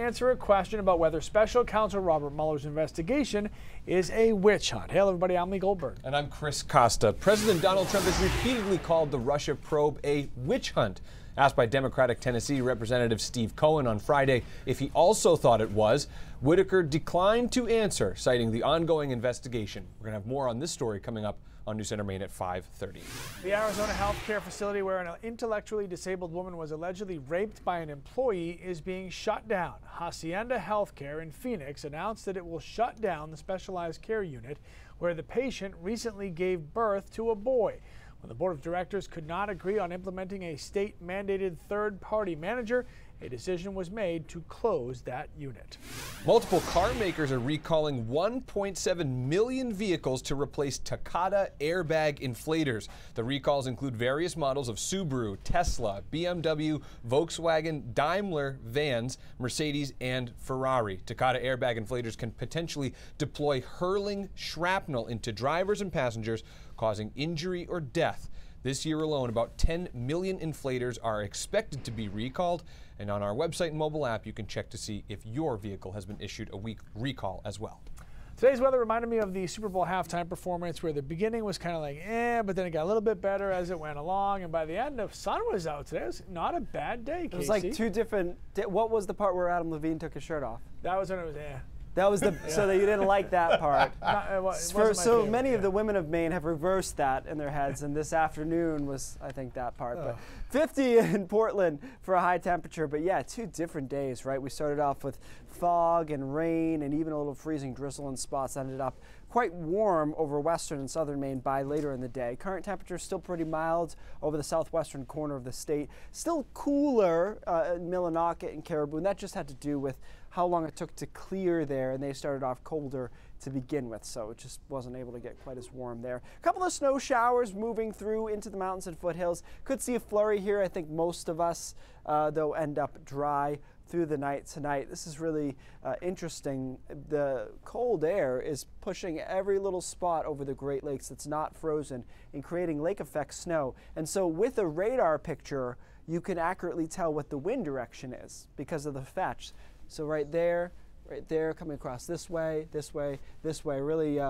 Answer a question about whether special counsel Robert Mueller's investigation is a witch hunt. Hey, everybody, I'm Lee Goldberg. And I'm Chris Costa. President Donald Trump has repeatedly called the Russia probe a witch hunt. Asked by Democratic Tennessee Representative Steve Cohen on Friday if he also thought it was, Whitaker declined to answer, citing the ongoing investigation. We're going to have more on this story coming up on News Center Maine at 5:30. The Arizona healthcare facility where an intellectually disabled woman was allegedly raped by an employee is being shut down. Hacienda Healthcare in Phoenix announced that it will shut down the specialized care unit where the patient recently gave birth to a boy. When the board of directors could not agree on implementing a state-mandated third-party manager, a decision was made to close that unit. Multiple car makers are recalling 1.7 million vehicles to replace Takata airbag inflators. The recalls include various models of Subaru, Tesla, BMW, Volkswagen, Daimler vans, Mercedes, and Ferrari. Takata airbag inflators can potentially deploy hurling shrapnel into drivers and passengers, causing injury or death. This year alone, about 10 million inflators are expected to be recalled. And on our website and mobile app, you can check to see if your vehicle has been issued a week recall as well. Today's weather reminded me of the Super Bowl halftime performance where the beginning was kind of like, but then it got a little bit better as it went along. And by the end, the sun was out today. It was not a bad day, Casey. It was like two different, what was the part where Adam Levine took his shirt off? That was when it was, That was the, so that you didn't like that part. So many favorite, of the women of Maine have reversed that in their heads, and this afternoon was, I think, that part. But 50 in Portland for a high temperature, but yeah, two different days, right? We started off with fog and rain and even a little freezing drizzle in spots. Ended up quite warm over western and southern Maine by later in the day. Current temperature still pretty mild over the southwestern corner of the state. Still cooler in Millinocket and Caribou, and that just had to do with how long it took to clear there, and they started off colder to begin with, so it just wasn't able to get quite as warm there. A couple of snow showers moving through into the mountains and foothills. Could see a flurry here. I think most of us, though, end up dry through the night tonight. This is really interesting. The cold air is pushing every little spot over the Great Lakes that's not frozen and creating lake effect snow. And so with a radar picture, you can accurately tell what the wind direction is because of the fetch. So right there, coming across this way, this way, this way. Really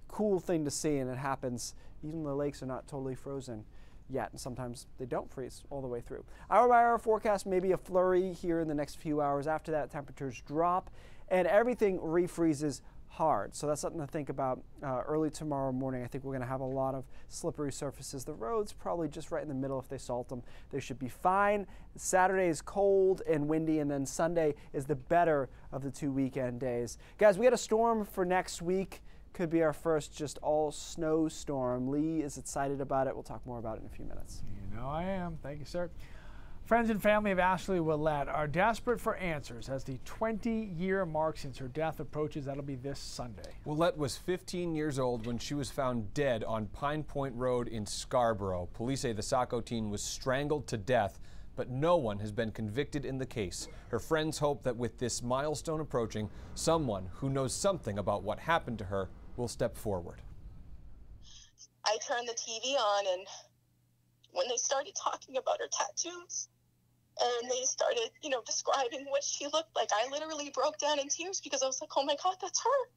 cool thing to see, and it happens even though the lakes are not totally frozen yet, and sometimes they don't freeze all the way through. Hour by hour forecast, maybe a flurry here in the next few hours. After that, temperatures drop, and everything refreezes hard. So that's something to think about early tomorrow morning. I think we're going to have a lot of slippery surfaces. The roads probably just right in the middle. If they salt them, they should be fine. Saturday is cold and windy, and then Sunday is the better of the two weekend days. Guys, we got a storm for next week. Could be our first just all snowstorm. Lee is excited about it. We'll talk more about it in a few minutes. You know I am. Thank you, sir. Friends and family of Ashley Willette are desperate for answers as the 20-year mark since her death approaches. That'll be this Sunday. Willette was 15 years old when she was found dead on Pine Point Road in Scarborough. Police say the Saco teen was strangled to death, but no one has been convicted in the case. Her friends hope that with this milestone approaching, someone who knows something about what happened to her will step forward. I turned the TV on, and when they started talking about her tattoos, and they started, describing what she looked like, I literally broke down in tears because I was like, oh my God, that's her.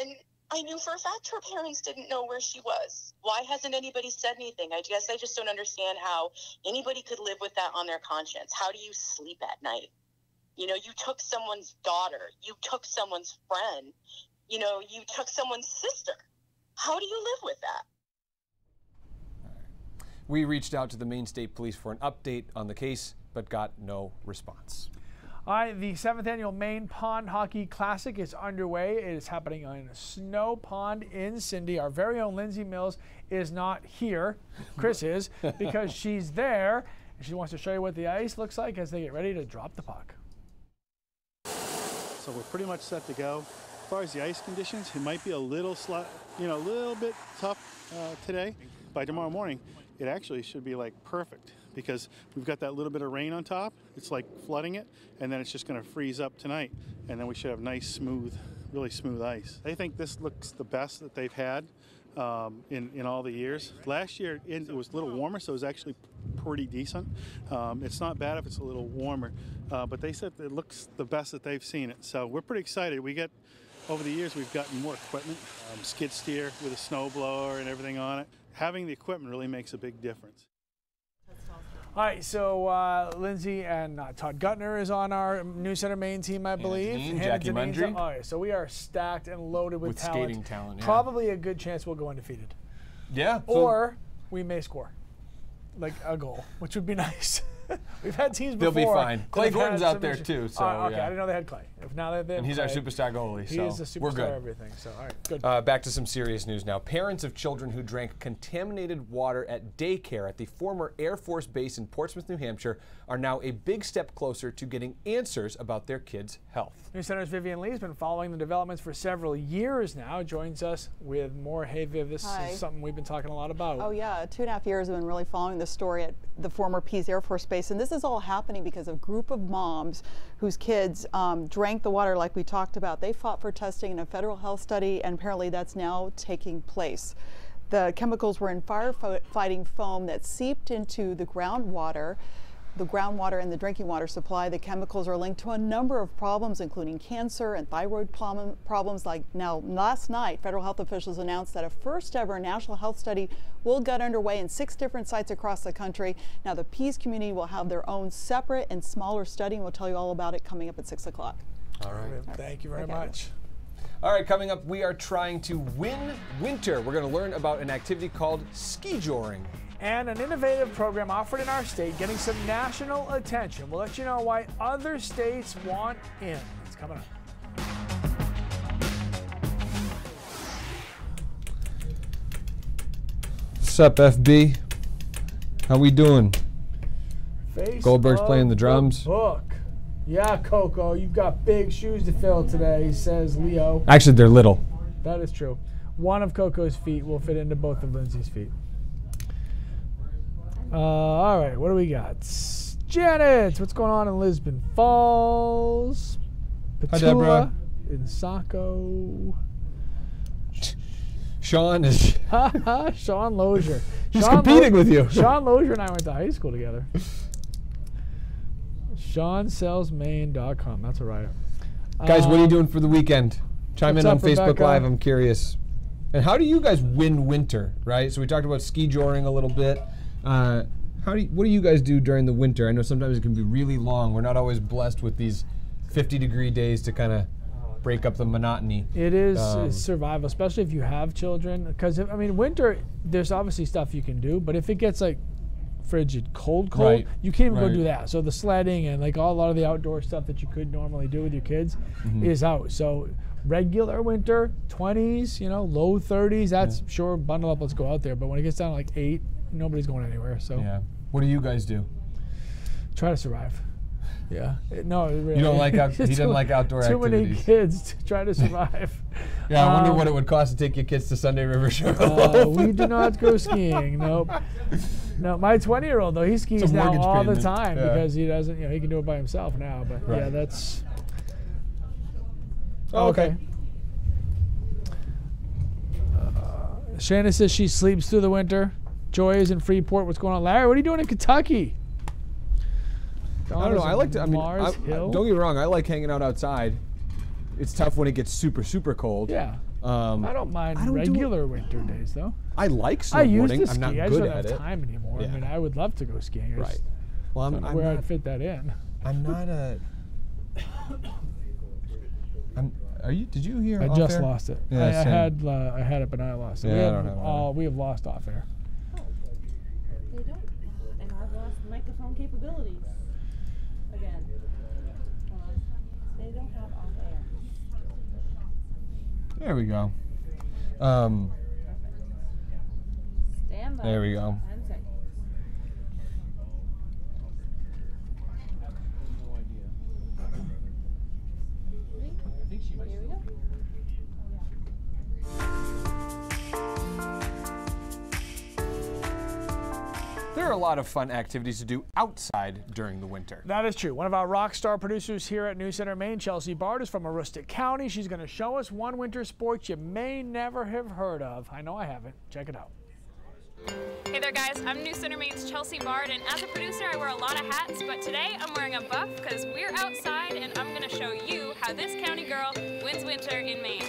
And I knew for a fact her parents didn't know where she was. Why hasn't anybody said anything? I guess I just don't understand how anybody could live with that on their conscience. How do you sleep at night? You took someone's daughter. You took someone's friend. You took someone's sister. How do you live with that? We reached out to the Maine State Police for an update on the case, but got no response. All right, the 7th annual Maine Pond Hockey Classic is underway. It is happening on a snow pond in Cindy. Our very own Lindsay Mills is not here. Chris is, because she's there, and she wants to show you what the ice looks like as they get ready to drop the puck. So we're pretty much set to go. As far as the ice conditions, it might be a little bit tough today. By tomorrow morning, it actually should be like perfect because we've got that little bit of rain on top. It's like flooding it, and then it's just going to freeze up tonight, and then we should have nice, smooth, really smooth ice. I think this looks the best that they've had in all the years. Last year it was a little warmer, so it was actually pretty decent. It's not bad if it's a little warmer, but they said it looks the best that they've seen it. So we're pretty excited. Over the years, we've gotten more equipment, skid steer with a snow blower and everything on it. Having the equipment really makes a big difference. All right, so Lindsay and Todd Guttner is on our News Center Maine team, I believe. Janine, Jackie Mundry. All right, so we are stacked and loaded with talent. Skating talent, yeah. Probably a good chance we'll go undefeated. Yeah. Or we may score, like a goal, which would be nice. We've had teams before. They'll be fine. Clay that have Gordon's had out some there issues. too. So okay, yeah. I didn't know they had Clay. If now they have And he's our Clay, superstar goalie. He so is the superstar we're good. of everything. So all right, good. Back to some serious news now. Parents of children who drank contaminated water at daycare at the former Air Force Base in Portsmouth, New Hampshire, are now a big step closer to getting answers about their kids' health. News Center's Vivian Lee has been following the developments for several years now. Joins us with more. Hey, Viv, this is something we've been talking a lot about. Oh yeah, 2.5 years have been really following the story at the former Pease Air Force Base, and this is all happening because of a group of moms whose kids drank the water like we talked about. They fought for testing in a federal health study, and apparently that's now taking place. The chemicals were in firefighting foam that seeped into the groundwater and the drinking water supply. The chemicals are linked to a number of problems, including cancer and thyroid problems. Like now, last night, federal health officials announced that a first ever national health study will get underway in 6 different sites across the country. Now, the Pease community will have their own separate and smaller study, and we'll tell you all about it coming up at 6 o'clock. All right. Thank you very much. All right, coming up, we are trying to win winter. We're going to learn about an activity called ski joring. And an innovative program offered in our state getting some national attention. We'll let you know why other states want in. It's coming up. What's up, FB? How we doing? Face Goldberg's playing the drums. Book. Yeah, Coco, you've got big shoes to fill today, says Leo. Actually, they're little. That is true. One of Coco's feet will fit into both of Lindsay's feet. All right, what do we got? Janet, what's going on in Lisbon Falls? Hi, Deborah. In Saco. Sean is. Sean Lozier. He's competing with you. Sean Lozier and I went to high school together. SeanSellsMaine.com. That's a writer. Guys, what are you doing for the weekend? Chime in on up, Facebook Rebecca? Live. I'm curious. And how do you guys win winter, right? So we talked about ski joring a little bit. What do you guys do during the winter? I know sometimes it can be really long. We're not always blessed with these 50-degree days to kind of break up the monotony. It is survival, especially if you have children. Because, I mean, winter, there's obviously stuff you can do. But if it gets, like, frigid, cold, Right. you can't even go do that. So the sledding and, like, a lot of the outdoor stuff that you could normally do with your kids is out. So regular winter, 20s, low 30s, that's sure, bundle up, let's go out there. But when it gets down to, like, 8, nobody's going anywhere. So Yeah. What do you guys do? try to survive. Yeah. No, really. You don't like he doesn't like outdoor too activities. many kids to try to survive. Yeah, I wonder what it would cost to take your kids to Sunday River Show. We do not go skiing. Nope. No, my 20-year-old though, he skis now mortgage all the payment. time Yeah. because he doesn't. He can do it by himself now. But yeah, Right. that's. Oh, okay. Shannon says she sleeps through the winter. Joy is in Freeport. What's going on, Larry? What are you doing in Kentucky? I don't know. I like to. I mean, Mars Hill. don't get me wrong. I like hanging out outside. It's tough when it gets super, super cold. Yeah. I don't mind I don't do it- regular winter days though. I like I used snowboarding. to ski. I'm not I just good don't at have it. time anymore. Yeah. I mean, I would love to go skiing. I Right. just Well, don't know where I'd fit that in. I'm not a. Are you? Did you hear? I off just air? lost it. Yeah, I same. had it, but now I lost it. Yeah, we I have don't have it either. we have lost off air. They don't. And I've lost microphone capabilities. Again. Hold on. They don't have off air. There we go. Stand by. There we go. 10 seconds. Here we go. There are a lot of fun activities to do outside during the winter. That is true. One of our rock star producers here at News Center Maine, Chelsea Bard, is from Aroostook County. She's going to show us one winter sport you may never have heard of. I know I haven't. Check it out. Hey there there, guys. I'm New Center Maine's Chelsea Bard, and as a producer, I wear a lot of hats, but today I'm wearing a buff because we're outside, and I'm going to show you how this county girl wins winter in Maine.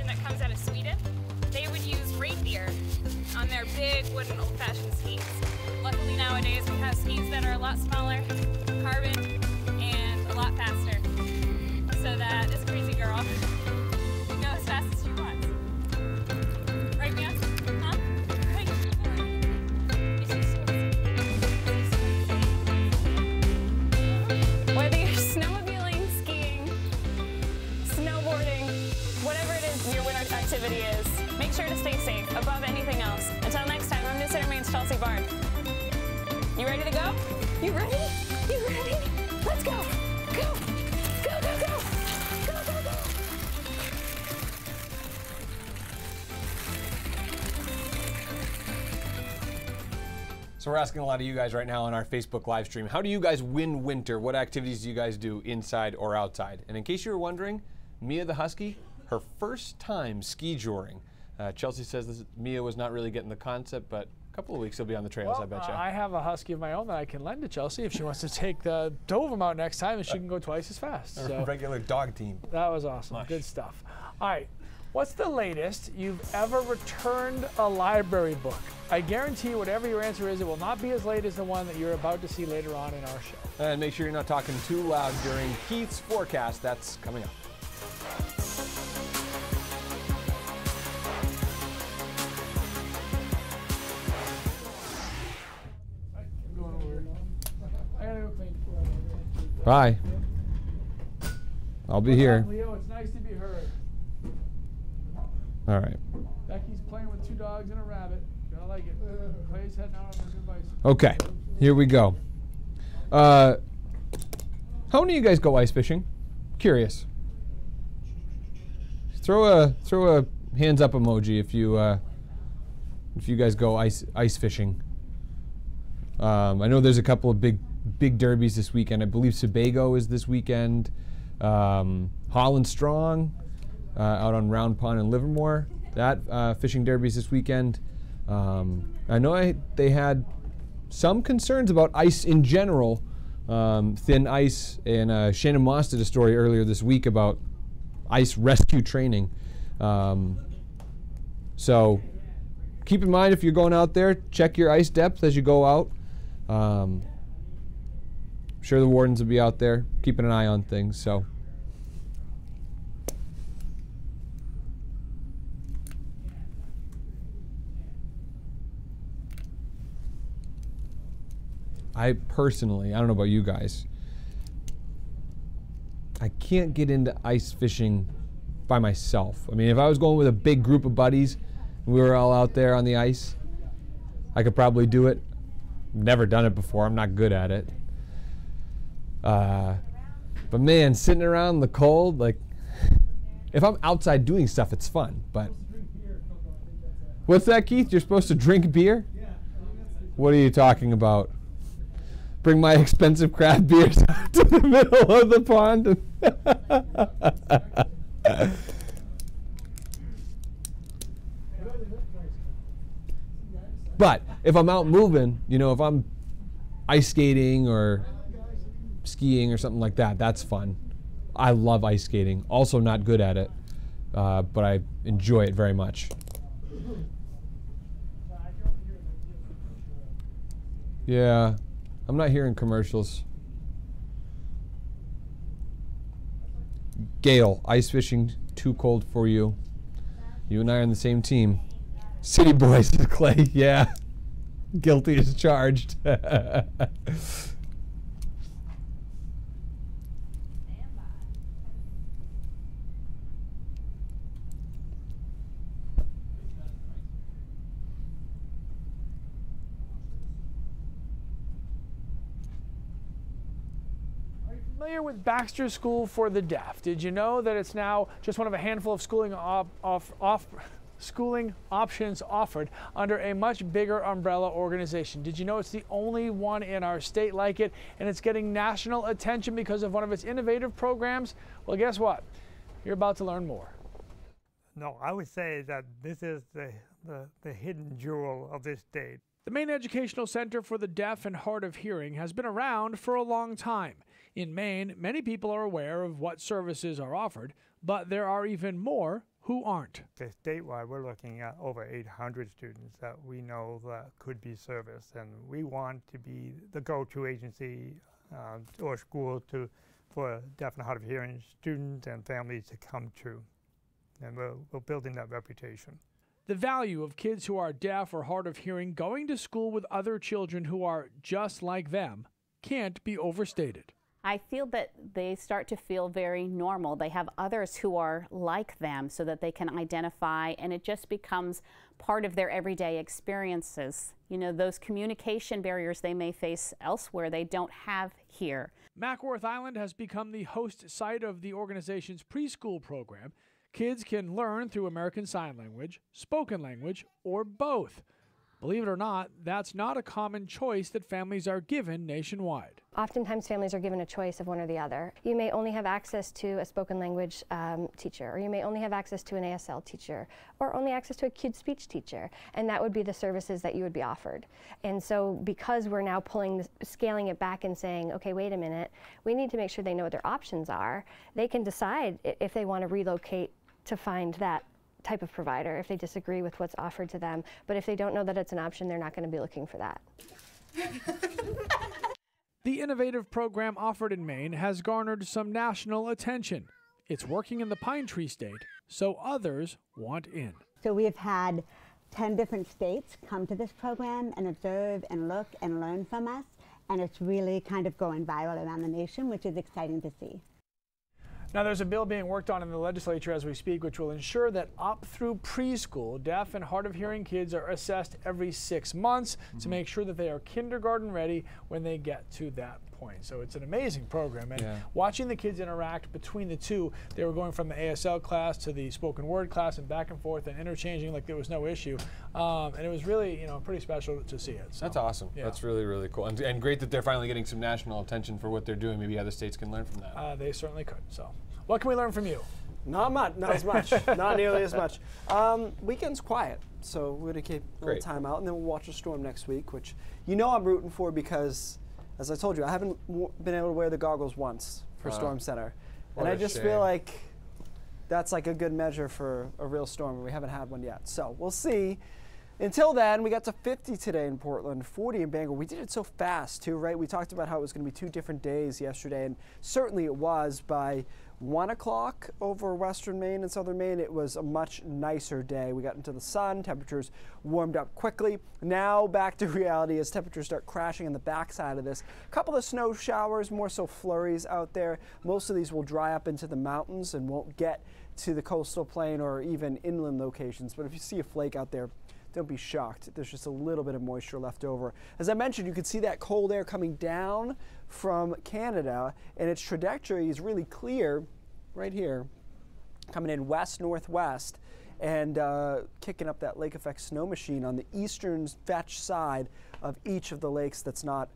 That comes out of Sweden. They would use reindeer on their big wooden old-fashioned skis. Luckily nowadays we have skis that are a lot smaller, carbon, and a lot faster. So that this crazy girl can go as fast as she wants. Right, Mia? Huh? Right. Is she so Whether you're snowmobiling, skiing, snowboarding, whatever it is your winter activity is, make sure to stay safe above anything else. Until next time, I'm New Center Maine's Chelsea Bard. You ready to go? You ready? You ready? Let's go! Go! Go, go, go! Go, go, go! So we're asking a lot of you guys right now on our Facebook live stream, how do you guys win winter? What activities do you guys do inside or outside? And in case you were wondering, Mia the Husky, her first time ski joring. Chelsea says Mia was not really getting the concept, but a couple of weeks he'll be on the trails, Well, I bet you. I have a Husky of my own that I can lend to Chelsea if she wants to take the two of them out next time, and she can go twice as fast. So Regular dog team. that was awesome. Good stuff. All right. What's the latest you've ever returned a library book? I guarantee whatever your answer is, it will not be as late as the one that you're about to see later on in our show. And make sure you're not talking too loud during Keith's forecast. That's coming up. Bye. I'll be here. Leo, it's nice to be heard. All right. Becky's playing with two dogs and a rabbit. Gotta like it. Clay's heading out on his new bicycle. Okay, here we go. How many of you guys go ice fishing? Curious. Throw a hands up emoji if you guys go ice fishing. I know there's a couple of big derbies this weekend. I believe Sebago is this weekend. Holland Strong out on Round Pond in Livermore. That fishing derby's this weekend. I know they had some concerns about ice in general, thin ice, and Shannon Moss did a story earlier this week about ice rescue training. So keep in mind if you're going out there, check your ice depth as you go out. I'm sure the wardens will be out there keeping an eye on things. So. I personally, I don't know about you guys, I can't get into ice fishing by myself. I mean, if I was going with a big group of buddies and we were all out there on the ice, I could probably do it. Never done it before. I'm not good at it. But man, sitting around in the cold, like, if I'm outside doing stuff, it's fun. But what's that, Keith? You're supposed to drink beer? What are you talking about? Bring my expensive craft beers to the middle of the pond. But if I'm out moving, you know, if I'm ice skating or skiing or something like that, that's fun. I love ice skating. Also not good at it, but I enjoy it very much. Yeah, I'm not hearing commercials. Gail, ice fishing too cold for you. You and I are on the same team. City boys, Clay, yeah. Guilty as charged. Familiar with Baxter School for the Deaf? Did you know that it's now just one of a handful of schooling options offered under a much bigger umbrella organization? Did you know it's the only one in our state like it, and it's getting national attention because of one of its innovative programs? Well, guess what? You're about to learn more. No, I would say that this is the hidden jewel of this state. The Maine Educational Center for the Deaf and Hard of Hearing has been around for a long time. In Maine, many people are aware of what services are offered, but there are even more who aren't. Statewide, we're looking at over 800 students that we know that could be serviced, and we want to be the go-to agency or school for deaf and hard of hearing students and families to come to, and we're building that reputation. The value of kids who are deaf or hard of hearing going to school with other children who are just like them can't be overstated. I feel that they start to feel very normal. They have others who are like them so that they can identify, and it just becomes part of their everyday experiences. You know, those communication barriers they may face elsewhere, they don't have here. Mackworth Island has become the host site of the organization's preschool program. Kids can learn through American Sign Language, spoken language, or both. Believe it or not, that's not a common choice that families are given nationwide. Oftentimes families are given a choice of one or the other. You may only have access to a spoken language teacher, or you may only have access to an ASL teacher, or only access to a kid speech teacher, and that would be the services that you would be offered. And so because we're now scaling it back and saying, okay, wait a minute, we need to make sure they know what their options are, they can decide if they want to relocate to find that type of provider if they disagree with what's offered to them. But if they don't know that it's an option, they're not going to be looking for that. The innovative program offered in Maine has garnered some national attention. It's working in the Pine Tree State, so others want in. So we have had 10 different states come to this program and observe and look and learn from us, and it's really kind of going viral around the nation, which is exciting to see. Now, there's a bill being worked on in the legislature as we speak, which will ensure that up through preschool, deaf and hard of hearing kids are assessed every 6 months to make sure that they are kindergarten ready when they get to that point. So it's an amazing program, and watching the kids interact between the two, they were going from the ASL class to the spoken word class and back and forth and interchanging like there was no issue. And it was really, pretty special to see it. So, that's awesome. Yeah. That's really, really cool. And great that they're finally getting some national attention for what they're doing. Maybe other states can learn from that. They certainly could. So what can we learn from you? Not much, not as much, not nearly as much. Weekend's quiet, so we're gonna keep a little time out, and then we'll watch the storm next week, which I'm rooting for because, as I told you, I haven't been able to wear the goggles once for Storm Center, and I just feel like that's like a good measure for a real storm. We haven't had one yet, so we'll see. Until then, we got to 50 today in Portland, 40 in Bangor. We did it so fast too, right? We talked about how it was going to be 2 different days yesterday, and certainly it was. By 1 o'clock over western Maine and southern Maine, it was a much nicer day. We got into the sun, temperatures warmed up quickly. Now back to reality as temperatures start crashing on the backside of this. A couple of snow showers, more so flurries out there. Most of these will dry up into the mountains and won't get to the coastal plain or even inland locations. But if you see a flake out there, don't be shocked. There's just a little bit of moisture left over. As I mentioned, you can see that cold air coming down from Canada, and its trajectory is really clear right here, coming in west-northwest and kicking up that lake effect snow machine on the eastern fetch side of each of the lakes that's not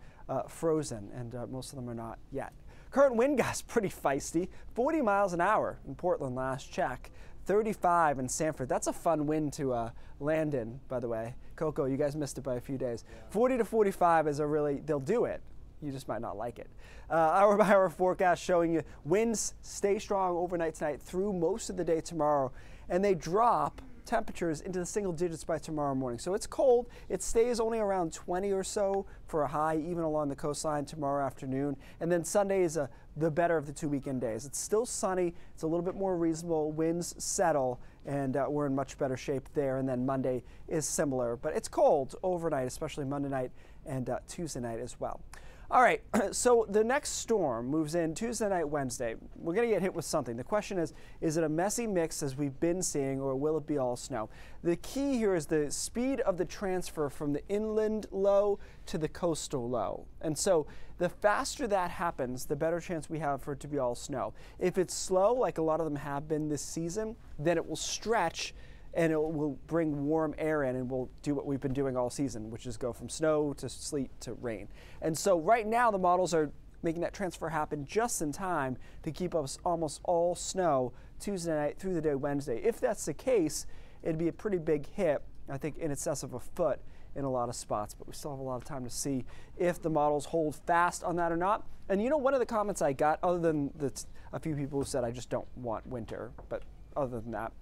frozen, and most of them are not yet. Current wind gusts pretty feisty, 40 miles an hour in Portland last check. 35 in Sanford. That's a fun wind to land in, by the way. Coco, you guys missed it by a few days. 40 to 45 is they'll do it. You just might not like it. Hour by hour forecast showing you winds stay strong overnight tonight through most of the day tomorrow, and they drop temperatures into the single digits by tomorrow morning. So it's cold. It stays only around 20 or so for a high, even along the coastline tomorrow afternoon. And then Sunday is the better of the 2 weekend days. It's still sunny. It's a little bit more reasonable. Winds settle, and we're in much better shape there. And then Monday is similar, but it's cold overnight, especially Monday night and Tuesday night as well. All right, so the next storm moves in Tuesday night, Wednesday. We're going to get hit with something. The question is it a messy mix as we've been seeing, or will it be all snow? The key here is the speed of the transfer from the inland low to the coastal low. And so the faster that happens, the better chance we have for it to be all snow. If it's slow, like a lot of them have been this season, then it will stretch and it will bring warm air in, and we'll do what we've been doing all season, which is go from snow to sleet to rain. And so right now the models are making that transfer happen just in time to keep us almost all snow Tuesday night through the day Wednesday. If that's the case, it'd be a pretty big hit, I think in excess of a foot in a lot of spots, but we still have a lot of time to see if the models hold fast on that or not. And you know, one of the comments I got, other than a few people who said I just don't want winter, but other than that,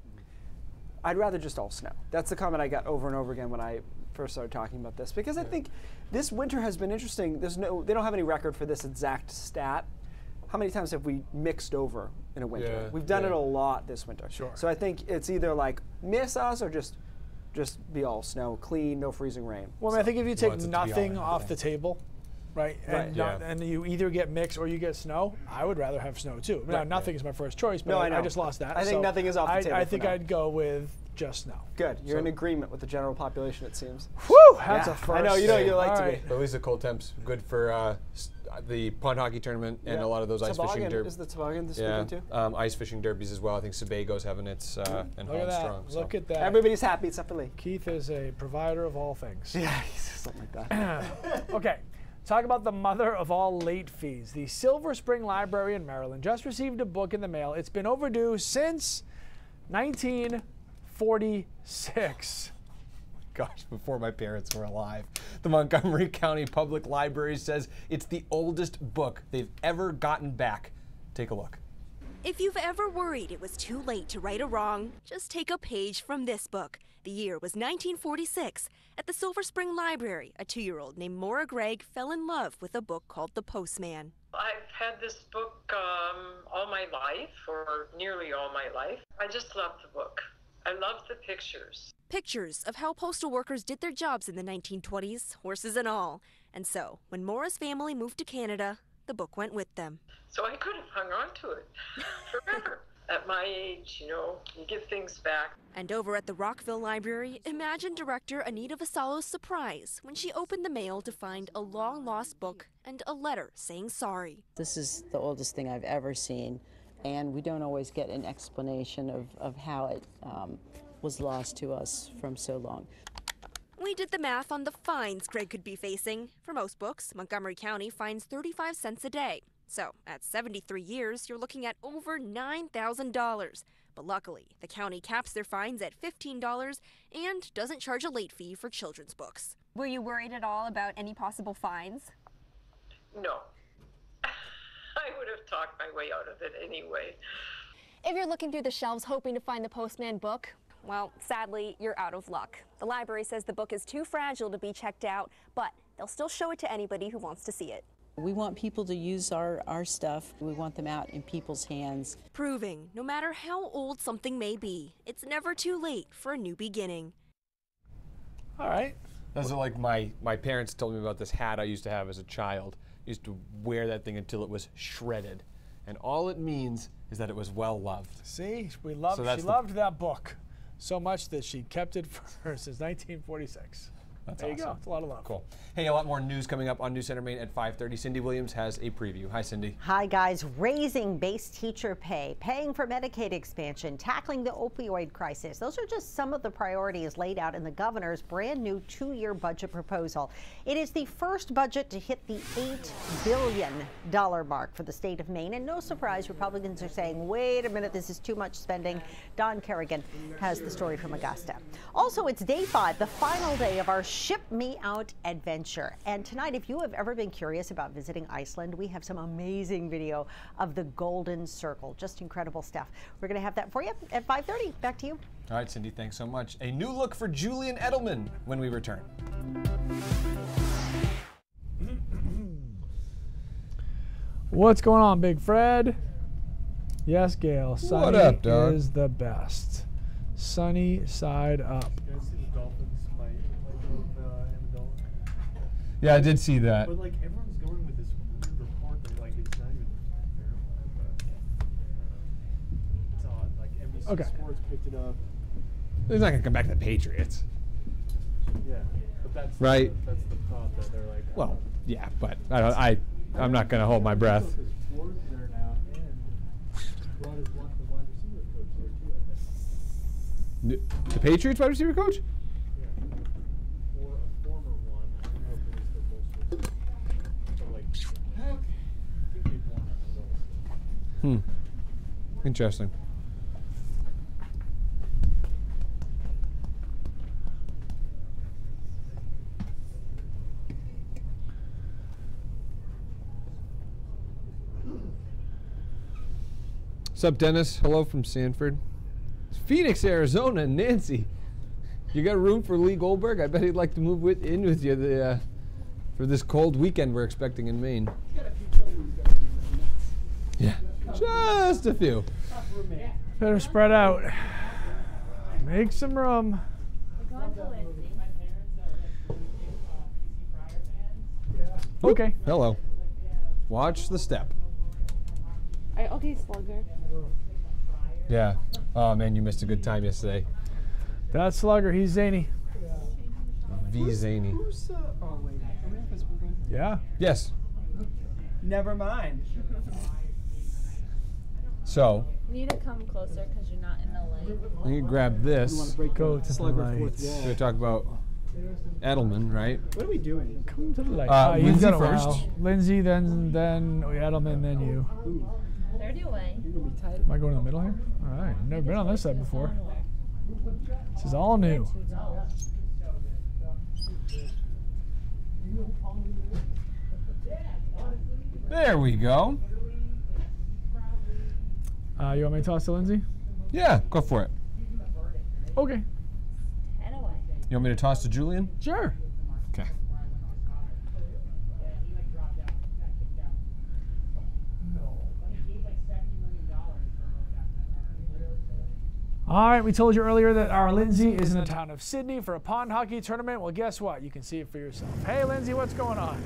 I'd rather just all snow. That's the comment I got over and over again when I first started talking about this, because I think this winter has been interesting. They don't have any record for this exact stat. How many times have we mixed over in a winter? Yeah, We've done it a lot this winter. Sure. So I think it's either like miss us or just be all snow, clean, no freezing rain. Well, I think if you take nothing off the table, right, and, Right. and you either get mix or you get snow, I would rather have snow too. Now, nothing is my first choice, but No, I know. just lost that. I think so nothing is off the table I for think now. I'd go with just snow. Good. You're in agreement with the general population, it seems. Whew, that's a first. I know, you know you like All to right. be. But at least the cold temps good for the pond hockey tournament and a lot of those ice fishing derbies. Is the toboggan this weekend too? Ice fishing derbies as well. I think Sebago's having its and Look at Holland that. strong. Look at that. Everybody's happy except for Lee. Keith is a provider of all things. Yeah, something like that. Okay. Talk about the mother of all late fees. The Silver Spring Library in Maryland just received a book in the mail. It's been overdue since 1946. Gosh, before my parents were alive. The Montgomery County Public Library says it's the oldest book they've ever gotten back. Take a look. If you've ever worried it was too late to right a wrong, just take a page from this book. The year was 1946. At the Silver Spring Library, a 2-year-old named Maura Gregg fell in love with a book called The Postman. I've had this book all my life, or nearly all my life. I just love the book. I love the pictures. Pictures of how postal workers did their jobs in the 1920s, horses and all. And so, when Maura's family moved to Canada, the book went with them. So I could have hung on to it forever. At my age, you know, you give things back. And over at the Rockville Library, imagine director Anita Vassallo's surprise when she opened the mail to find a long-lost book and a letter saying sorry. This is the oldest thing I've ever seen, and we don't always get an explanation of how it was lost to us from so long. We did the math on the fines Greg could be facing. For most books, Montgomery County fines 35 cents a day. So, at 73 years, you're looking at over $9,000. But luckily, the county caps their fines at $15 and doesn't charge a late fee for children's books. Were you worried at all about any possible fines? No. I would have talked my way out of it anyway. If you're looking through the shelves hoping to find the Postman book, well, sadly, you're out of luck. The library says the book is too fragile to be checked out, but they'll still show it to anybody who wants to see it. We want people to use our stuff. We want them out in people's hands. Proving, no matter how old something may be, it's never too late for a new beginning. All right. That's like my parents told me about this hat I used to have as a child. I used to wear that thing until it was shredded. And all it means is that it was well loved. See, she loved that book so much that she kept it for her since 1946. That's there awesome. you go. It's a lot of love. Cool. Hey, a lot more news coming up on News Center Maine at 5:30. Cindy Williams has a preview. Hi, Cindy. Hi, guys. Raising base teacher pay, paying for Medicaid expansion, tackling the opioid crisis. Those are just some of the priorities laid out in the governor's brand new 2-year budget proposal. It is the first budget to hit the $8 billion mark for the state of Maine. And no surprise, Republicans are saying, wait a minute, this is too much spending. Don Kerrigan has the story from Augusta. Also, it's day 5, the final day of our Ship Me Out adventure. And tonight, if you have ever been curious about visiting Iceland, we have some amazing video of the Golden Circle. Just incredible stuff. We're going to have that for you at 5:30. Back to you. All right, Cindy, thanks so much. A new look for Julian Edelman when we return. What's going on, Big Fred? Yes, Gail. Sunny What up, dog? is the best. Sunny side up. You guys see the dolphins fight, like, and the dolphins? Yeah, I did see that. But like everyone's going with this Okay. Sports picked it up. He's not going to come back to the Patriots. Yeah, but that's right. That's the thought that they're like. Well, yeah, but I'm not going to hold my breath. The Patriots wide receiver coach? Or a former one. I don't know if it was the most recent. But like, Interesting. What's up, Dennis? Hello from Sanford. Phoenix, Arizona. Nancy, you got room for Lee Goldberg? I bet he'd like to move in with you for this cold weekend we're expecting in Maine. Yeah, just a few. Better spread out. Make some room. Okay. Hello. Watch the step. Okay, Slugger. Yeah. Oh man, you missed a good time yesterday. That's Slugger. He's zany. Zany. Oh wait. Yeah. Yes. Never mind. So. You need to come closer because you're not in the light. I'm gonna grab this. Go to the Slugger lights. fourth wall. We're gonna talk about Edelman, right? What are we doing? Come to the light. You've Lindsay got a first. while. Lindsay, then Edelman, then you. Third away. Am I going in the middle here? All right. Never been on this side before. This is all new. There we go. You want me to toss to Lindsay? Yeah, go for it. Okay. You want me to toss to Julian? Sure. Okay. All right, we told you earlier that our Lindsay is in the town of Sydney for a pond hockey tournament. Well, guess what? You can see it for yourself. Hey, Lindsay, what's going on?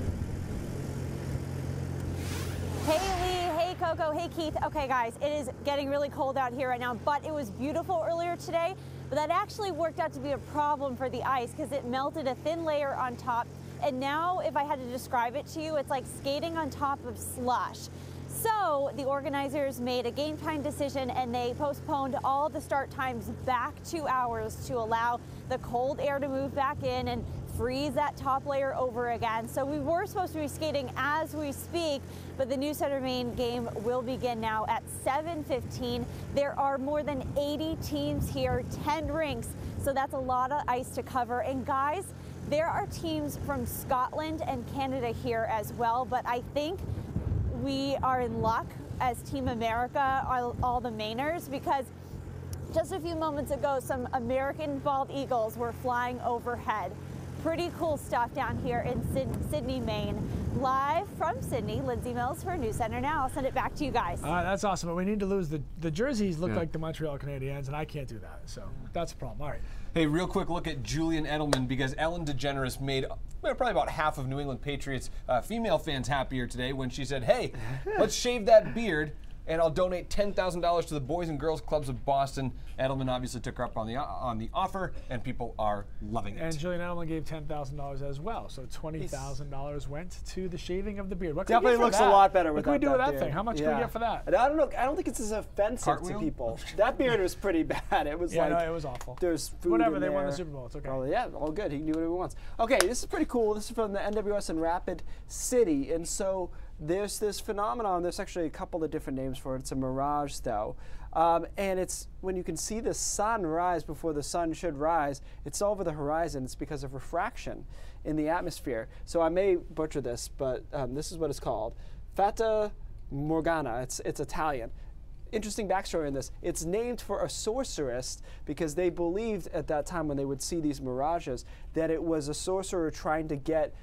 Hey, Lee. Hey, Coco. Hey, Keith. Okay, guys, it is getting really cold out here right now, but it was beautiful earlier today. But that actually worked out to be a problem for the ice because it melted a thin layer on top. And now, if I had to describe it to you, it's like skating on top of slush. So the organizers made a game time decision and they postponed all the start times back 2 hours to allow the cold air to move back in and freeze that top layer over again. So we were supposed to be skating as we speak, but the New Center Maine game will begin now at 7:15. There are more than 80 teams here, 10 rinks, so that's a lot of ice to cover. And guys, there are teams from Scotland and Canada here as well, but I think we are in luck as Team America, all the Mainers, because just a few moments ago, some American bald eagles were flying overhead. Pretty cool stuff down here in Sydney, Maine. Live from Sydney, Lindsay Mills for News Center Now. I'll send it back to you guys. All right, that's awesome. But we need to lose the jerseys look like the Montreal Canadiens, and I can't do that. So that's a problem. All right. Hey, real quick look at Julian Edelman because Ellen DeGeneres made probably about half of New England Patriots female fans happier today when she said, hey, let's shave that beard and I'll donate $10,000 to the Boys and Girls Clubs of Boston. Edelman obviously took her up on the offer, and people are loving it. And Julian Edelman gave $10,000 as well, so $20,000 went to the shaving of the beard. What Definitely looks a lot better with that. What can we do with that beard. thing? How much can we get for that? I don't know. I don't think it's as offensive to people. That beard was pretty bad. It was no, like it was awful. There's food Whatever. in They there. won the Super Bowl. It's okay. Oh yeah, all good. He can do whatever he wants. Okay, this is pretty cool. This is from the NWS in Rapid City, and so there's this phenomenon. There's actually a couple of different names for it. It's a mirage, though. And it's when you can see the sun rise before the sun should rise, it's over the horizon. It's because of refraction in the atmosphere. So I may butcher this, but this is what it's called. Fata Morgana. It's Italian. Interesting backstory in this. It's named for a sorceress because they believed at that time when they would see these mirages that it was a sorcerer trying to get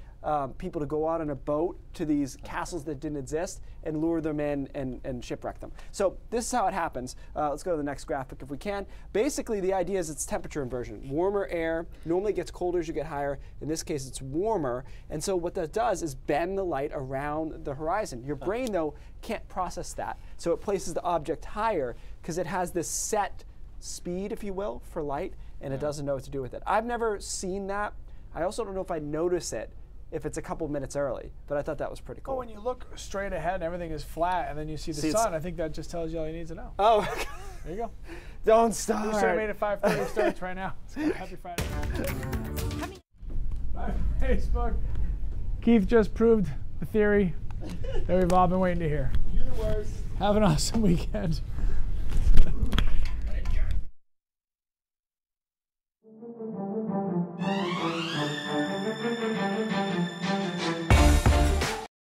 people to go out on a boat to these castles that didn't exist and lure them in and shipwreck them. So this is how it happens. Let's go to the next graphic if we can. Basically, the idea is it's temperature inversion. Warmer air normally gets colder as you get higher. In this case, it's warmer. And so what that does is bend the light around the horizon. Your brain, though, can't process that. So it places the object higher because it has this set speed, if you will, for light, and it doesn't know what to do with it. I've never seen that. I also don't know if I notice it if it's a couple minutes early, but I thought that was pretty cool. Well, when you look straight ahead and everything is flat, and then you see the sun, I think that just tells you all you need to know. Oh, there you go. Don't start. You should have made it 5:30 starts right now. Happy Friday. Bye, Facebook. Keith just proved the theory that we've all been waiting to hear. You're the worst. Have an awesome weekend.